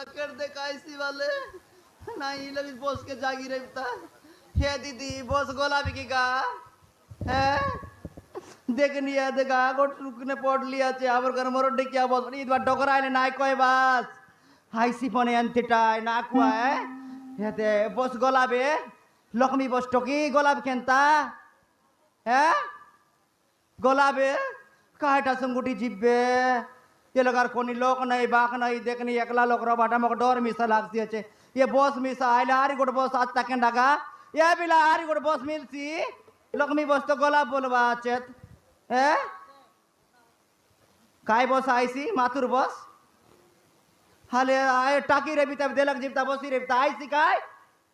कर दे कैसी वाले नहीं लगी बॉस के जागी रहता हे दीदी बॉस गोलाबी की गा है देखनी है देखा गोट रुकने पड़ लिया चे आवर कर मरो डेकिया बॉस नी बार डोकरा आइले नाइ कोई बास हाइसी पने अंतिटाय ना कुआ है हे दे बॉस गोलाबी लक्ष्मी बॉस टोकी गोलाबी केंता है गोलाबी कायटा संगुटी जिब्बे ये लगार कोनी लोक नहीं बाक नहीं देखनी एकला लोक रो बाटा मक डोर मिसा लागसी আছে ये बॉस मिसा आइले आरी गोट बॉस आज तक डागा ये बिला आरी गोट बॉस मिलसी लक्ष्मी बॉस तो गोलाब बोलवा चेत ए काय बॉस आईसी माथुर बॉस हाले आए टाकी रे बिता देलक जिबता बॉसी रे बिता आईसी काय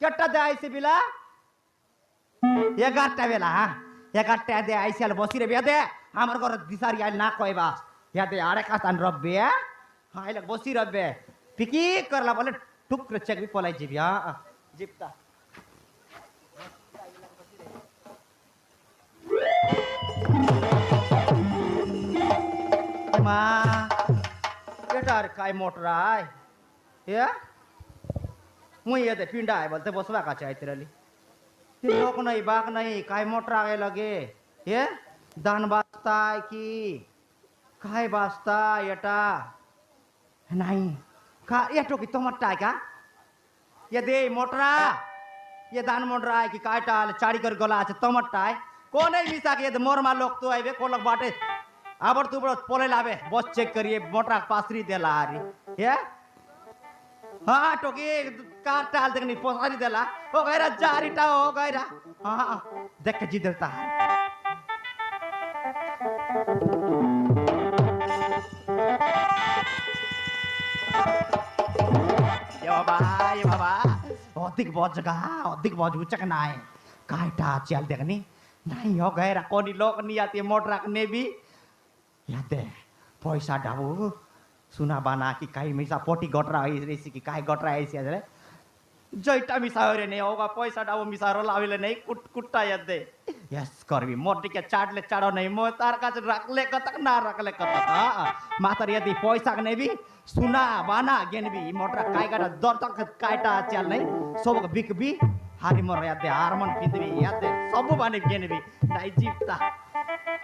केट्टा दे आईसी बिला ये गाट्टा बेला हां ये गाट्टा दे आईसी आल बॉसी रे बिया दे আমার ঘর দিশারি আইল না কইবা ইয়াতে আরে কাতান রব্বে আইল বসি রব্বে পিকি করলা বলে টুকরে চেকবি পলাই জিবি হ্যাঁ জিপতা মা এটার কাই মোটরাই এ মুই এতে পিন্ডায় বলতে বসবা কাছে আইতরালি তিন লোক নাই বাক নাই কাই মোটরা আগে লাগে এ दान बास्ताय की काय बास्ताय एटा नहीं का ये टोकी तोमट्टा का ये दे मोटरा ये दान मोटरा की काटा चाड़ी कर गला আছে तोमट्टा कोन है मिसा के मोरमा लोग तो आइबे कोन लोग बाटे आबर तू बड़ पोले लाबे बस चेक करिए मोटरा पासरी देला आरी ये हां टोकी काटा देखनी पासरी देला ओ गैरा जारीटा हो गैरा हां देख के जी देता है ये बाबा अधिक बहुत जगह अधिक बहुत उचक ना है कायटा चल देखनी नहीं हो गए कोनी लोग नहीं आती मोटर रखने भी याद है पैसा डाबू सुना बाना की काई मिसा पोटी गटरा ऐसी की काई गटरा ऐसी है जयटा मिसा रे नहीं होगा पैसा डाबू मिसा रो लाविले नहीं कुट्टा याद दे यस करबी मोटी के चाटले चाड़ो नहीं मो तार का रखले कतक ना रखले कतक हां मातर यदि पैसा ने भी सुना बाना गेन भी मोटरा काय काटा दर तक कायटा चल नहीं सब बिक भी हारी मोर याद दे हारमोन पिंदबी याद दे सब बाने गेन भी नाइ जीवता